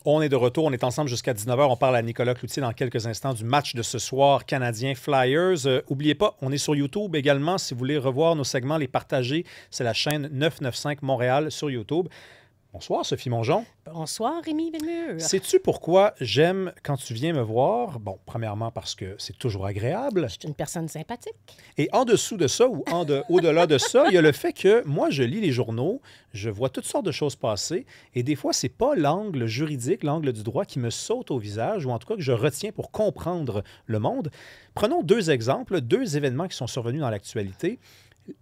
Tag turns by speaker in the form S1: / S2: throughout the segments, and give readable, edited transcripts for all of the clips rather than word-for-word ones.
S1: On est de retour, on est ensemble jusqu'à 19h. On parle à Nicolas Cloutier dans quelques instants du match de ce soir, Canadien-Flyers. N'oubliez pas, on est sur YouTube également. Si vous voulez revoir nos segments, les partager, c'est la chaîne 995 Montréal sur YouTube. Bonsoir, Sophie Mongeon.
S2: Bonsoir, Rémi Bémur.
S1: Sais-tu pourquoi j'aime quand tu viens me voir? Bon, premièrement, parce que c'est toujours agréable.
S2: Je suis une personne sympathique.
S1: Et en dessous de ça, ou au-delà de ça, il y a le fait que moi, je lis les journaux, je vois toutes sortes de choses passer, et des fois, c'est pas l'angle juridique, l'angle du droit qui me saute au visage, ou en tout cas que je retiens pour comprendre le monde. Prenons deux exemples, deux événements qui sont survenus dans l'actualité.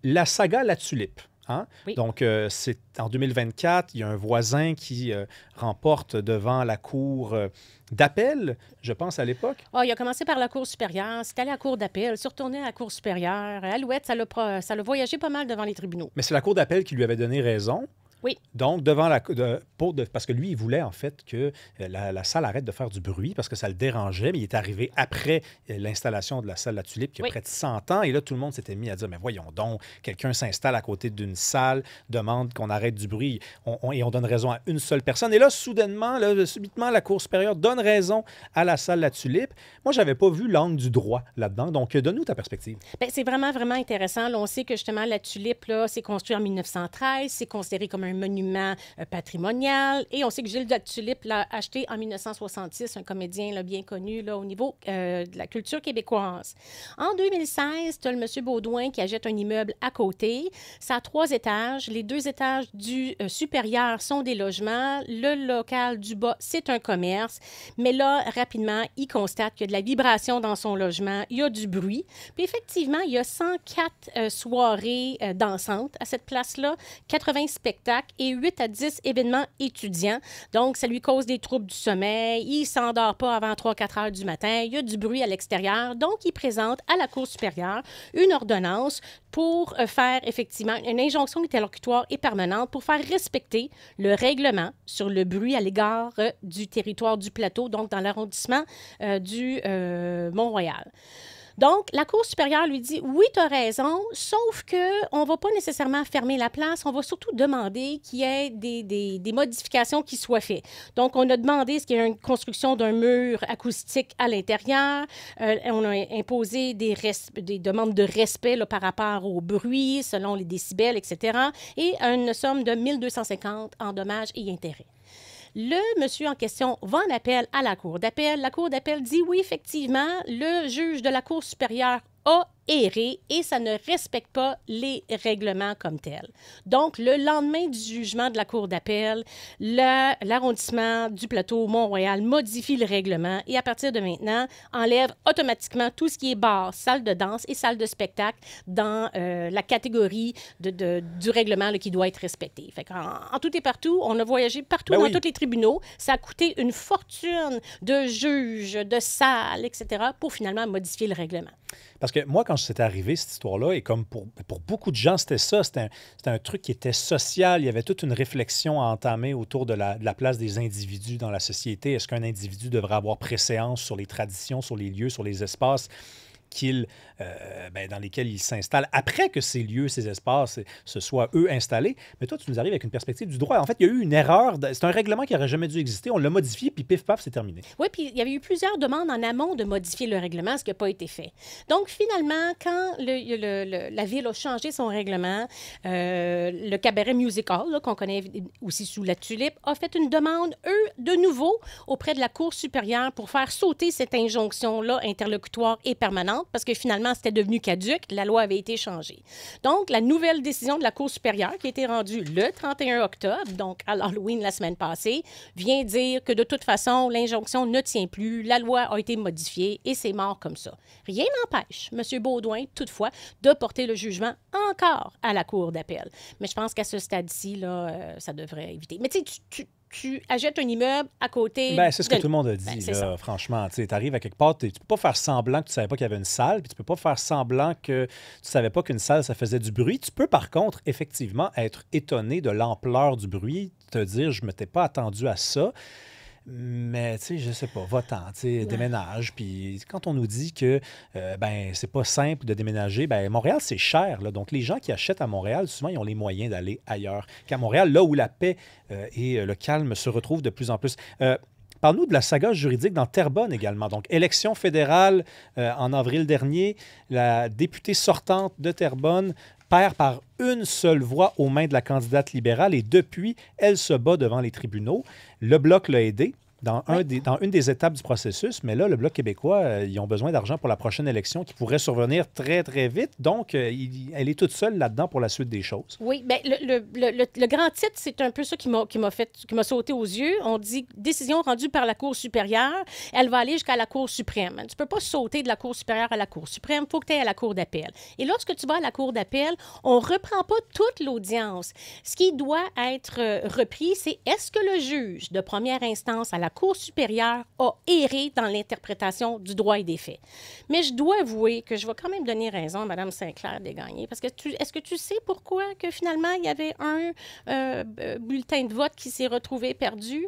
S1: La saga La Tulipe. Hein?
S2: Oui.
S1: Donc, c'est en 2024, il y a un voisin qui remporte devant la cour d'appel, je pense, à l'époque.
S2: Ah, il a commencé par la Cour supérieure, c'est allé à la Cour d'appel, c'est retourné à la Cour supérieure. Alouette, ça l'a voyagé pas mal devant les tribunaux.
S1: Mais c'est la cour d'appel qui lui avait donné raison.
S2: Oui.
S1: Donc, devant parce que lui, il voulait en fait que la salle arrête de faire du bruit parce que ça le dérangeait, mais il est arrivé après l'installation de la salle La Tulipe qui a près de 100 ans. Et là, tout le monde s'était mis à dire, mais voyons donc, quelqu'un s'installe à côté d'une salle, demande qu'on arrête du bruit et on donne raison à une seule personne. Et là, subitement, la Cour supérieure donne raison à la salle La Tulipe. Moi, je n'avais pas vu l'angle du droit là-dedans. Donc, donne-nous ta perspective.
S2: Bien, c'est vraiment, vraiment intéressant. Là, on sait que justement, La Tulipe, là, c'est construit en 1913, c'est considéré comme un monument patrimonial. Et on sait que Gilles de la Tulipe l'a acheté en 1966, un comédien là, bien connu là, au niveau de la culture québécoise. En 2016, tu as le monsieur Baudouin qui achète un immeuble à côté. Ça a 3 étages. Les 2 étages du supérieur sont des logements. Le local du bas, c'est un commerce. Mais là, rapidement, il constate qu'il y a de la vibration dans son logement. Il y a du bruit. Puis effectivement, il y a 104 soirées dansantes à cette place-là, 80 spectacles et 8 à 10 événements étudiants. Donc, ça lui cause des troubles du sommeil. Il ne s'endort pas avant 3-4 heures du matin. Il y a du bruit à l'extérieur. Donc, il présente à la Cour supérieure une ordonnance pour faire effectivement une injonction interlocutoire et permanente pour faire respecter le règlement sur le bruit à l'égard du territoire du plateau, donc dans l'arrondissement du Mont-Royal. Donc, la Cour supérieure lui dit, oui, tu as raison, sauf qu'on ne va pas nécessairement fermer la place, on va surtout demander qu'il y ait des modifications qui soient faites. Donc, on a demandé ce qu'il y ait une construction d'un mur acoustique à l'intérieur, on a imposé des demandes de respect là, par rapport au bruit, selon les décibels, etc., et une somme de 1 250 en dommages et intérêts. Le monsieur en question va en appel à la Cour d'appel. La Cour d'appel dit oui, effectivement, le juge de la Cour supérieure a erré et ça ne respecte pas les règlements comme tels. Donc, le lendemain du jugement de la Cour d'appel, l'arrondissement du plateau Mont-Royal modifie le règlement et à partir de maintenant, enlève automatiquement tout ce qui est bar, salle de danse et salle de spectacle dans la catégorie du règlement là, qui doit être respecté. Fait en tout et partout, on a voyagé partout dans tous les tribunaux. Ça a coûté une fortune de juges, de salles, etc. pour finalement modifier le règlement.
S1: Parce que moi, quand c'était arrivé, cette histoire-là, et comme pour beaucoup de gens, c'était ça, c'était un truc qui était social. Il y avait toute une réflexion à entamer autour de la place des individus dans la société. Est-ce qu'un individu devrait avoir préséance sur les traditions, sur les lieux, sur les espaces dans lesquels ils s'installent après que ces lieux, ces espaces se soient, eux, installés. Mais toi, tu nous arrives avec une perspective du droit. En fait, il y a eu une erreur. C'est un règlement qui n'aurait jamais dû exister. On l'a modifié, puis pif, paf, c'est terminé.
S2: Oui, puis il y avait eu plusieurs demandes en amont de modifier le règlement, ce qui n'a pas été fait. Donc, finalement, quand la Ville a changé son règlement, le cabaret Music Hall, qu'on connaît aussi sous la Tulipe, a fait une demande, eux, de nouveau, auprès de la Cour supérieure pour faire sauter cette injonction-là interlocutoire et permanente, parce que finalement, c'était devenu caduc, la loi avait été changée. Donc, la nouvelle décision de la Cour supérieure, qui a été rendue le 31 octobre, donc à l'Halloween la semaine passée, vient dire que de toute façon, l'injonction ne tient plus, la loi a été modifiée et c'est mort comme ça. Rien n'empêche M. Baudouin, toutefois, de porter le jugement encore à la Cour d'appel. Mais je pense qu'à ce stade-ci, là, ça devrait éviter. Mais tu sais, tu achètes un immeuble à côté...
S1: Ben, c'est ce que tout le monde a dit, là, franchement. Tu arrives à quelque part, tu peux pas faire semblant que tu savais pas qu'il y avait une salle, puis tu peux pas faire semblant que tu savais pas qu'une salle, ça faisait du bruit. Tu peux, par contre, effectivement, être étonné de l'ampleur du bruit, te dire, je m'étais pas attendu à ça. Mais, tu sais, je sais pas, va-t'en, tu sais, déménage. Puis quand on nous dit que, ben, c'est pas simple de déménager, ben, Montréal, c'est cher, là. Donc, les gens qui achètent à Montréal, souvent, ils ont les moyens d'aller ailleurs qu'à Montréal, là où la paix et le calme se retrouvent de plus en plus. Parle-nous de la saga juridique dans Terrebonne également. Donc, élection fédérale en avril dernier, la députée sortante de Terrebonne perd par une seule voix aux mains de la candidate libérale et depuis, elle se bat devant les tribunaux. Le Bloc l'a aidé dans une des étapes du processus, mais là, le Bloc québécois, ils ont besoin d'argent pour la prochaine élection qui pourrait survenir très, très vite. Donc, elle est toute seule là-dedans pour la suite des choses.
S2: Oui, bien, le grand titre, c'est un peu ça qui m'a sauté aux yeux. On dit décision rendue par la Cour supérieure, elle va aller jusqu'à la Cour suprême. Tu ne peux pas sauter de la Cour supérieure à la Cour suprême, il faut que tu ailles à la Cour d'appel. Et lorsque tu vas à la Cour d'appel, on ne reprend pas toute l'audience. Ce qui doit être repris, c'est est-ce que le juge de première instance à la Cour supérieure a erré dans l'interprétation du droit et des faits. Mais je dois avouer que je vais quand même donner raison à Mme Sinclair Desgagnés, parce que est-ce que tu sais pourquoi que finalement il y avait un bulletin de vote qui s'est retrouvé perdu?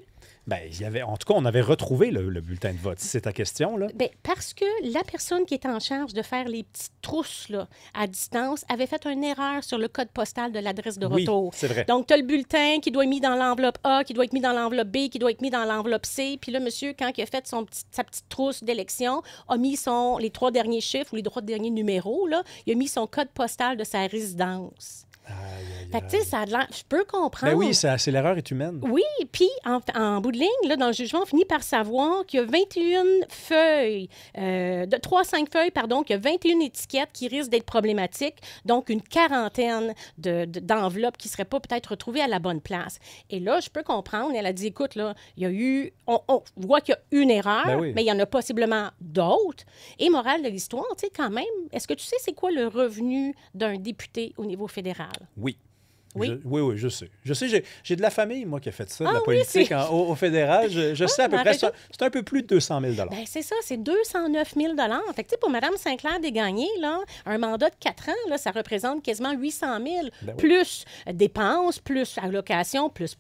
S1: Bien, en tout cas, on avait retrouvé le bulletin de vote, si c'est ta question, là.
S2: Bien, parce que la personne qui était en charge de faire les petites trousses là, à distance avait fait une erreur sur le code postal de l'adresse de retour.
S1: Oui, c'est vrai.
S2: Donc, tu as le bulletin qui doit être mis dans l'enveloppe A, qui doit être mis dans l'enveloppe B, qui doit être mis dans l'enveloppe C. Puis là, monsieur, quand il a fait sa petite trousse d'élection, a mis les 3 derniers chiffres ou les 3 derniers numéros, là, il a mis son code postal de sa résidence. Fait que, tu sais, ça a de l'air... Je peux comprendre.
S1: Ben oui, c'est l'erreur est humaine.
S2: Oui, puis en bout de ligne, là, dans le jugement, on finit par savoir qu'il y a 21 feuilles, de 3 à 5 feuilles, pardon, qu'il y a 21 étiquettes qui risquent d'être problématiques, donc une quarantaine d'enveloppes qui ne seraient pas peut-être retrouvées à la bonne place. Et là, je peux comprendre, elle a dit, écoute, là, il y a eu... On voit qu'il y a une erreur,
S1: Ben oui.
S2: mais il y en a possiblement d'autres. Et morale de l'histoire, tu sais, quand même, est-ce que tu sais c'est quoi le revenu d'un député au niveau fédéral?
S1: Oui.
S2: Oui?
S1: Oui, je sais. Je sais, j'ai de la famille, moi, qui a fait ça, de la
S2: oui,
S1: politique au fédéral. Je sais à peu près. C'est un peu plus de 200 000
S2: Bien, c'est ça, c'est 209 000 Fait que, tu sais, pour Mme Sinclair Desgagnés, là, un mandat de 4 ans, là, ça représente quasiment 800 000,
S1: Ben oui.
S2: plus dépenses, plus allocations, plus,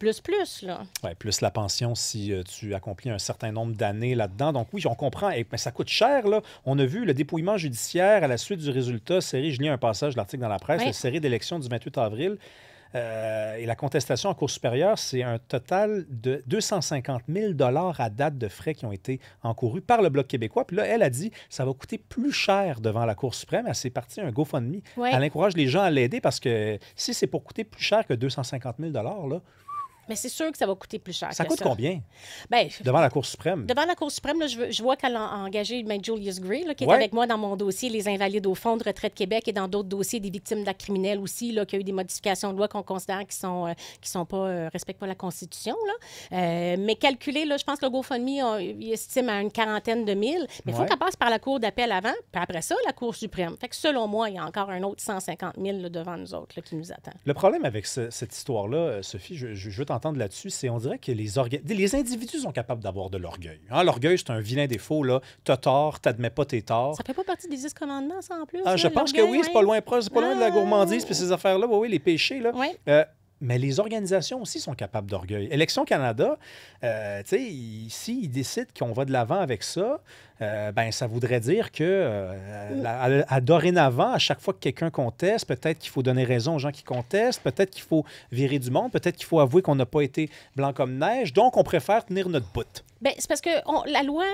S2: là.
S1: Oui, plus la pension si tu accomplis un certain nombre d'années là-dedans. Donc oui, on comprend. Mais ça coûte cher, là. On a vu le dépouillement judiciaire à la suite du résultat serré. Je lis un passage de l'article dans la presse, le serré d'élection du 28 avril. Et la contestation en Cour supérieure, c'est un total de 250 000 à date de frais qui ont été encourus par le Bloc québécois. Puis là, elle a dit ça va coûter plus cher devant la Cour suprême. Elle s'est partie un GoFundMe.
S2: Ouais.
S1: Elle encourage les gens à l'aider parce que si c'est pour coûter plus cher que 250 000 là,
S2: Mais c'est sûr que ça va coûter plus cher.
S1: ça coûte combien
S2: Bien,
S1: devant la Cour suprême?
S2: devant la Cour suprême, là, je vois qu'elle a engagé Maître Julius Gray, là, qui est
S1: Ouais.
S2: avec moi dans mon dossier Les Invalides au Fonds de retraite Québec et dans d'autres dossiers des victimes d'actes criminels aussi, là, qu'il y a eu des modifications de loi qu'on considère qui sont pas, respectent pas la Constitution. Là. Mais calculé, là, je pense que le GoFundMe, il estime à une quarantaine de mille. Mais il faut
S1: Ouais.
S2: qu'elle passe par la Cour d'appel avant, puis après ça, la Cour suprême. Fait que selon moi, il y a encore un autre 150 000 là, devant nous autres là, qui nous attend.
S1: Le problème avec cette histoire-là, Sophie, je veux t'entendre là-dessus, c'est on dirait que les individus sont capables d'avoir de l'orgueil. Hein, l'orgueil, c'est un vilain défaut. T'as tort, t'admets pas tes torts.
S2: Ça fait pas partie des 10 commandements, ça, en plus?
S1: Ah, je
S2: là,
S1: pense que
S2: l'orgueil,
S1: oui, c'est pas loin, c'est pas loin de la gourmandise puis ces affaires-là. Oui, les péchés. Là.
S2: Ouais.
S1: Mais les organisations aussi sont capables d'orgueil. Élections Canada, tu sais, s'ils décident qu'on va de l'avant avec ça, ben ça voudrait dire que dorénavant, à chaque fois que quelqu'un conteste, peut-être qu'il faut donner raison aux gens qui contestent, peut-être qu'il faut virer du monde, peut-être qu'il faut avouer qu'on n'a pas été blanc comme neige, donc on préfère tenir notre bout.
S2: Bien, c'est parce que la loi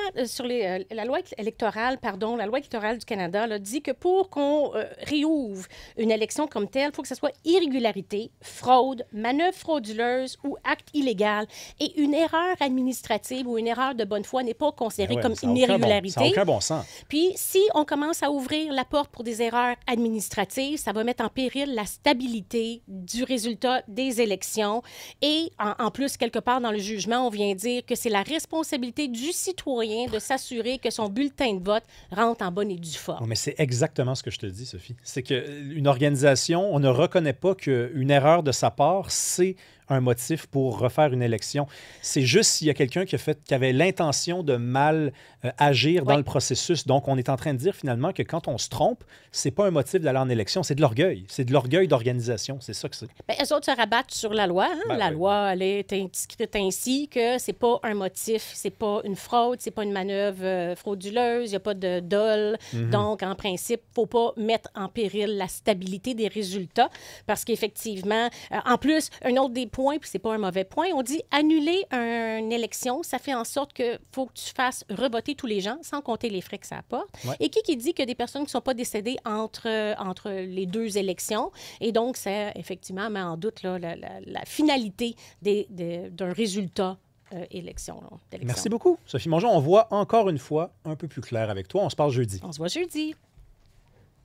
S2: la loi électorale, la loi électorale du Canada là, dit que pour qu'on réouvre une élection comme telle, il faut que ce soit irrégularité, fraude, manœuvre frauduleuse ou acte illégal. Et une erreur administrative ou une erreur de bonne foi n'est pas considérée
S1: Ouais,
S2: comme
S1: ça a
S2: une
S1: aucun
S2: irrégularité.
S1: ça n'a aucun bon sens.
S2: Puis, si on commence à ouvrir la porte pour des erreurs administratives, ça va mettre en péril la stabilité du résultat des élections. Et en plus, quelque part dans le jugement, on vient dire que c'est la responsabilité du citoyen de s'assurer que son bulletin de vote rentre en bonne et due forme.
S1: Non, mais c'est exactement ce que je te dis, Sophie. C'est qu'une organisation, on ne reconnaît pas qu'une erreur de sa part, c'est un motif pour refaire une élection. C'est juste s'il y a quelqu'un qui avait l'intention de mal agir dans le processus. Donc, on est en train de dire finalement que quand on se trompe, c'est pas un motif d'aller en élection, c'est de l'orgueil. C'est de l'orgueil d'organisation. C'est ça que c'est.
S2: Bien, eux autres se rabattent sur la loi. La loi, elle est inscrite ainsi que c'est pas un motif, c'est pas une fraude, c'est pas une manœuvre frauduleuse, il n'y a pas de dol. Donc, en principe, il ne faut pas mettre en péril la stabilité des résultats parce qu'effectivement, en plus, un autre des points, puis c'est pas un mauvais point, on dit annuler une élection, ça fait en sorte qu'il faut que tu fasses revoter tous les gens sans compter les frais que ça apporte.
S1: Ouais.
S2: Et qui dit que des personnes qui ne sont pas décédées entre les deux élections. Et donc, ça, effectivement, met en doute là, la finalité d'un résultat d'élection.
S1: Merci beaucoup, Sophie Mongeon. On voit encore une fois un peu plus clair avec toi. On se parle jeudi.
S2: On se voit jeudi.